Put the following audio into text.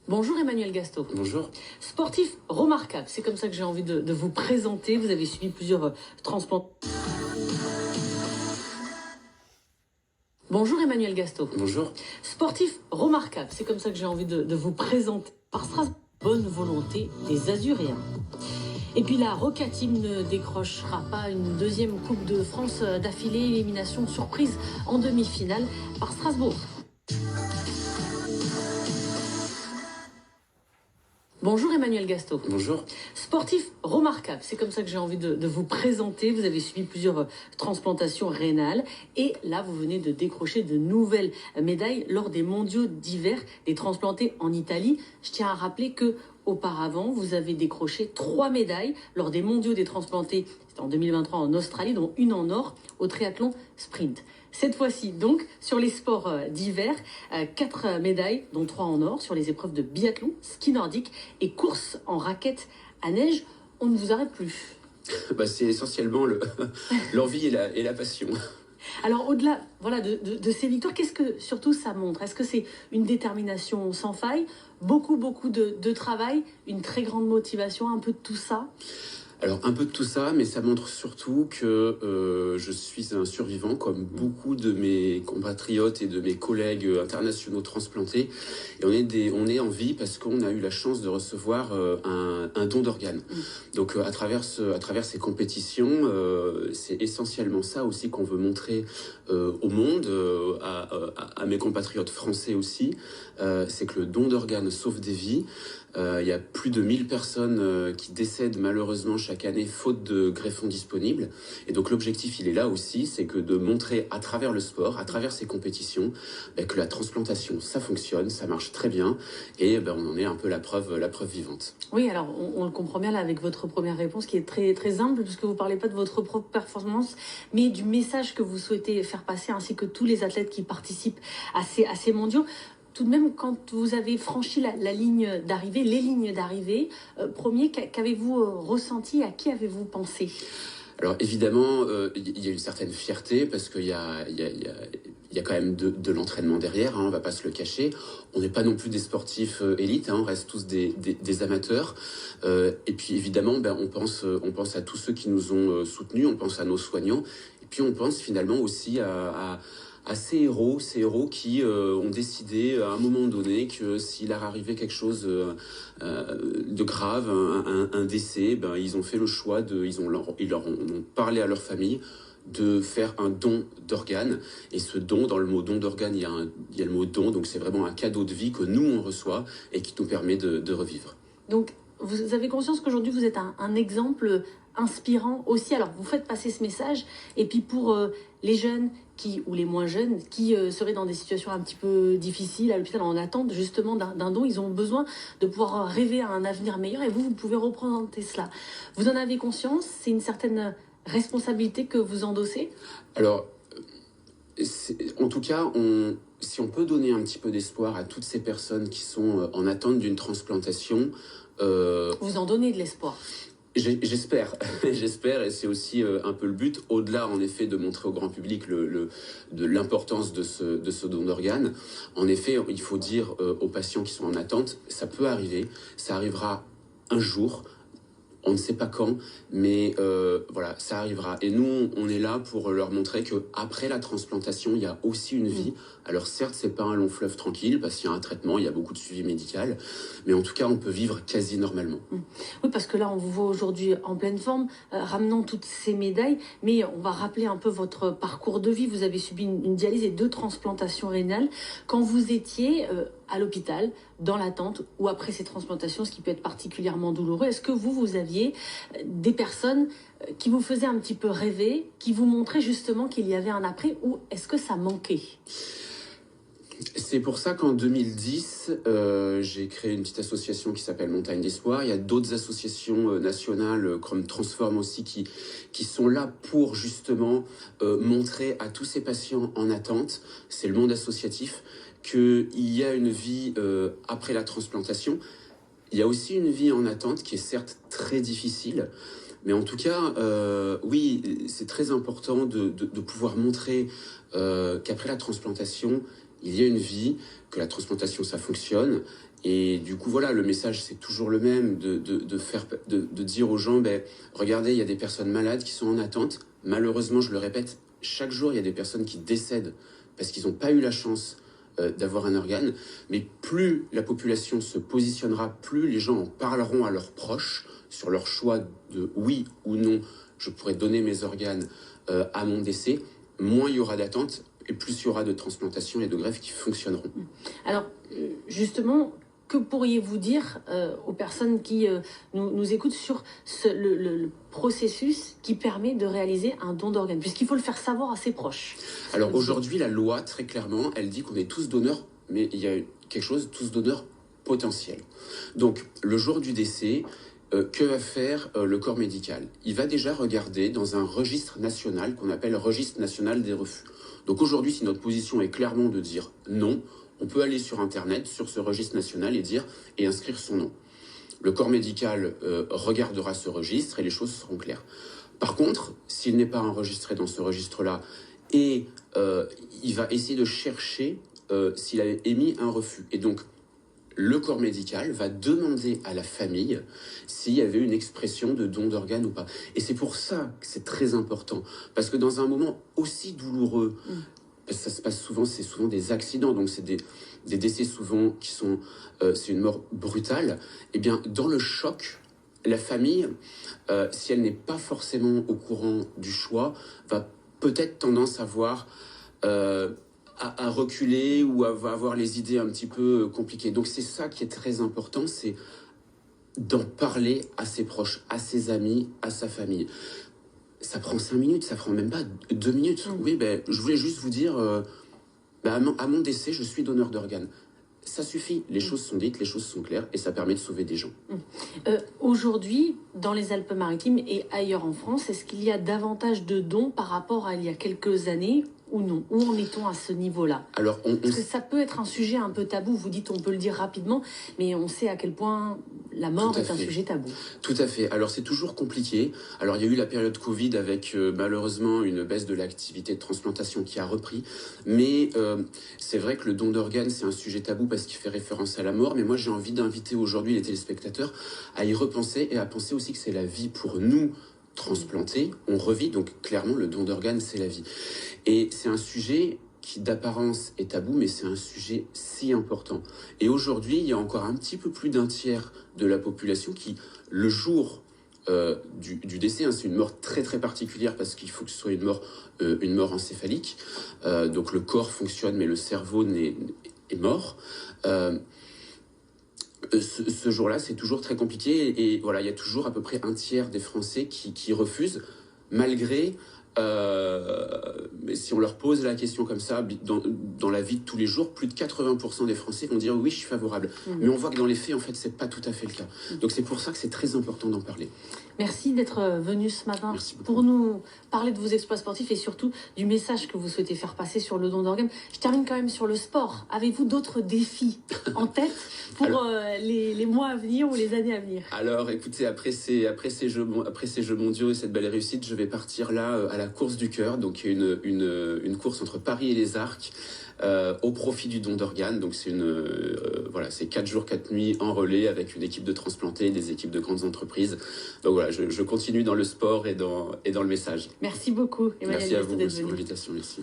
Bonjour Emmanuel Gasto. Bonjour. Sportif remarquable, c'est comme ça que j'ai envie de vous présenter. Vous avez subi plusieurs transplants. Bonjour Emmanuel Gasto. Bonjour. Sportif remarquable, c'est comme ça que j'ai envie de vous présenter. Par Strasbourg, bonne volonté des Azuréens. Et puis la Roca Team ne décrochera pas une deuxième Coupe de France d'affilée, élimination surprise en demi-finale par Strasbourg. Bonjour Emmanuel Gasto. Bonjour. Sportif remarquable, c'est comme ça que j'ai envie de vous présenter. Vous avez subi plusieurs transplantations rénales et là vous venez de décrocher de nouvelles médailles lors des mondiaux d'hiver, des transplantés en Italie. Je tiens à rappeler que auparavant, vous avez décroché 3 médailles lors des mondiaux des transplantés, c'était en 2023 en Australie, dont une en or au triathlon sprint. Cette fois-ci, donc, sur les sports d'hiver, 4 médailles, dont 3 en or, sur les épreuves de biathlon, ski nordique et course en raquette à neige. On ne vous arrête plus. C'est essentiellement l'envie et la passion. Alors, au-delà de ces victoires, qu'est-ce que surtout ça montre? Est-ce que c'est une détermination sans faille, beaucoup de travail, une très grande motivation, un peu de tout ça? Alors un peu de tout ça, mais ça montre surtout que je suis un survivant comme beaucoup de mes compatriotes et de mes collègues internationaux transplantés. Et on est en vie parce qu'on a eu la chance de recevoir un don d'organes. Donc à travers ces compétitions, c'est essentiellement ça aussi qu'on veut montrer au monde, à mes compatriotes français aussi. C'est que le don d'organes sauve des vies. Il y a plus de 1000 personnes qui décèdent malheureusement chaque année faute de greffons disponibles. Et donc l'objectif, il est là aussi, c'est que de montrer à travers le sport, à travers ces compétitions, que la transplantation, ça fonctionne, ça marche très bien. Et on en est un peu la preuve vivante. Oui, alors on le comprend bien là avec votre première réponse qui est très, très humble, puisque vous ne parlez pas de votre propre performance, mais du message que vous souhaitez faire passer, ainsi que tous les athlètes qui participent à ces mondiaux. Tout de même, quand vous avez franchi la ligne d'arrivée, les lignes d'arrivée, premier, qu'avez-vous ressenti? À qui avez-vous pensé? Alors évidemment, il y a une certaine fierté parce qu'il y a quand même de l'entraînement derrière, hein, on va pas se le cacher. On n'est pas non plus des sportifs élites, hein, on reste tous des amateurs. Et puis évidemment, on pense à tous ceux qui nous ont soutenus, on pense à nos soignants. Et puis on pense finalement aussi à ces héros qui ont décidé à un moment donné que s'il leur arrivait quelque chose de grave, un décès, ils ont fait le choix ils leur ont parlé à leur famille de faire un don d'organes. Et ce don, dans le mot don d'organes, il y a le mot don, donc c'est vraiment un cadeau de vie que nous on reçoit et qui nous permet de revivre. Donc vous avez conscience qu'aujourd'hui vous êtes un exemple inspirant aussi. Alors vous faites passer ce message, et puis pour les jeunes ou les moins jeunes qui seraient dans des situations un petit peu difficiles à l'hôpital en attente justement d'un don, ils ont besoin de pouvoir rêver à un avenir meilleur, et vous pouvez représenter cela. Vous en avez conscience? C'est une certaine responsabilité que vous endossez? Alors, en tout cas, si on peut donner un petit peu d'espoir à toutes ces personnes qui sont en attente d'une transplantation... Vous en donnez de l'espoir? J'espère, j'espère, et c'est aussi un peu le but, au-delà en effet de montrer au grand public de l'importance de ce don d'organes. En effet, il faut dire aux patients qui sont en attente, ça peut arriver, ça arrivera un jour. On ne sait pas quand, mais voilà, ça arrivera. Et nous, on est là pour leur montrer qu'après la transplantation, il y a aussi une vie. Alors certes, c'est pas un long fleuve tranquille, parce qu'il y a un traitement, il y a beaucoup de suivi médical, mais en tout cas, on peut vivre quasi normalement. Oui, parce que là, on vous voit aujourd'hui en pleine forme, ramenant toutes ces médailles, mais on va rappeler un peu votre parcours de vie. Vous avez subi une dialyse et 2 transplantations rénales. Quand vous étiez à l'hôpital, dans l'attente ou après ces transplantations, ce qui peut être particulièrement douloureux, est-ce que vous aviez des personnes qui vous faisaient un petit peu rêver, qui vous montraient justement qu'il y avait un après, ou est-ce que ça manquait? C'est pour ça qu'en 2010, j'ai créé une petite association qui s'appelle Montagne d'Espoir. Il y a d'autres associations nationales comme Transform aussi qui sont là pour justement montrer à tous ces patients en attente, c'est le monde associatif, qu'il y a une vie après la transplantation. Il y a aussi une vie en attente qui est certes très difficile, mais en tout cas, oui, c'est très important de pouvoir montrer qu'après la transplantation, il y a une vie, que la transplantation, ça fonctionne. Et du coup, voilà, le message, c'est toujours le même, de dire aux gens, ben, regardez, il y a des personnes malades qui sont en attente. Malheureusement, je le répète, chaque jour, il y a des personnes qui décèdent parce qu'ils n'ont pas eu la chance d'avoir un organe. Mais plus la population se positionnera, plus les gens en parleront à leurs proches sur leur choix de oui ou non, je pourrais donner mes organes à mon décès, moins il y aura d'attente et plus il y aura de transplantations et de greffes qui fonctionneront. Alors, justement, que pourriez-vous dire aux personnes qui nous écoutent sur le processus qui permet de réaliser un don d'organes, puisqu'il faut le faire savoir à ses proches? Alors aujourd'hui, la loi, très clairement, elle dit qu'on est tous donneurs, mais il y a quelque chose, tous donneurs potentiels. Donc, le jour du décès, que va faire le corps médical? Il va déjà regarder dans un registre national qu'on appelle registre national des refus. Donc aujourd'hui, si notre position est clairement de dire non, on peut aller sur Internet, sur ce registre national et inscrire son nom. Le corps médical regardera ce registre et les choses seront claires. Par contre, s'il n'est pas enregistré dans ce registre-là et il va essayer de chercher s'il a émis un refus. Et donc, le corps médical va demander à la famille s'il y avait une expression de don d'organes ou pas. Et c'est pour ça que c'est très important. Parce que dans un moment aussi douloureux, ça se passe souvent, c'est souvent des accidents, donc c'est des décès souvent qui sont... c'est une mort brutale. Eh bien, dans le choc, la famille, si elle n'est pas forcément au courant du choix, va peut-être tendance à voir... à reculer ou à avoir les idées un petit peu compliquées. Donc c'est ça qui est très important, c'est d'en parler à ses proches, à ses amis, à sa famille. Ça prend 5 minutes, ça prend même pas 2 minutes. Oui, ben, je voulais juste vous dire, à mon décès, je suis donneur d'organes. Ça suffit, les choses sont dites, les choses sont claires et ça permet de sauver des gens. Aujourd'hui, dans les Alpes-Maritimes et ailleurs en France, est-ce qu'il y a davantage de dons par rapport à il y a quelques années ou non? Où en est-on à ce niveau-là? Alors, parce que ça peut être un sujet un peu tabou, vous dites on peut le dire rapidement, mais on sait à quel point la mort est un sujet tabou. Tout à fait. Alors c'est toujours compliqué. Alors il y a eu la période Covid avec malheureusement une baisse de l'activité de transplantation qui a repris. Mais c'est vrai que le don d'organes c'est un sujet tabou parce qu'il fait référence à la mort. Mais moi j'ai envie d'inviter aujourd'hui les téléspectateurs à y repenser et à penser aussi que c'est la vie pour nous transplantés. On revit, donc clairement le don d'organes c'est la vie. Et c'est un sujet qui d'apparence est tabou, mais c'est un sujet si important. Et aujourd'hui, il y a encore un petit peu plus d'un tiers de la population qui, le jour du décès, c'est une mort très très particulière parce qu'il faut que ce soit une mort encéphalique. Donc le corps fonctionne, mais le cerveau est mort. Ce jour-là, c'est toujours très compliqué. Et voilà, il y a toujours à peu près un tiers des Français qui refusent, malgré... mais si on leur pose la question comme ça, dans la vie de tous les jours, plus de 80% des Français vont dire oui, je suis favorable. Mais on voit que dans les faits, en fait, c'est pas tout à fait le cas. Donc c'est pour ça que c'est très important d'en parler. Merci d'être venu ce matin pour nous parler de vos exploits sportifs et surtout du message que vous souhaitez faire passer sur le don d'organes. Je termine quand même sur le sport. Avez-vous d'autres défis en tête pour les mois à venir ou les années à venir? Alors écoutez, après ces Jeux mondiaux et cette belle réussite, je vais partir là à la course du cœur, donc une course entre Paris et les Arcs au profit du don d'organes. Donc c'est c'est 4 jours 4 nuits en relais avec une équipe de transplantés, des équipes de grandes entreprises. Donc voilà, je continue dans le sport et dans le message. Merci beaucoup, Emmanuel. Merci à vous pour l'invitation. Merci.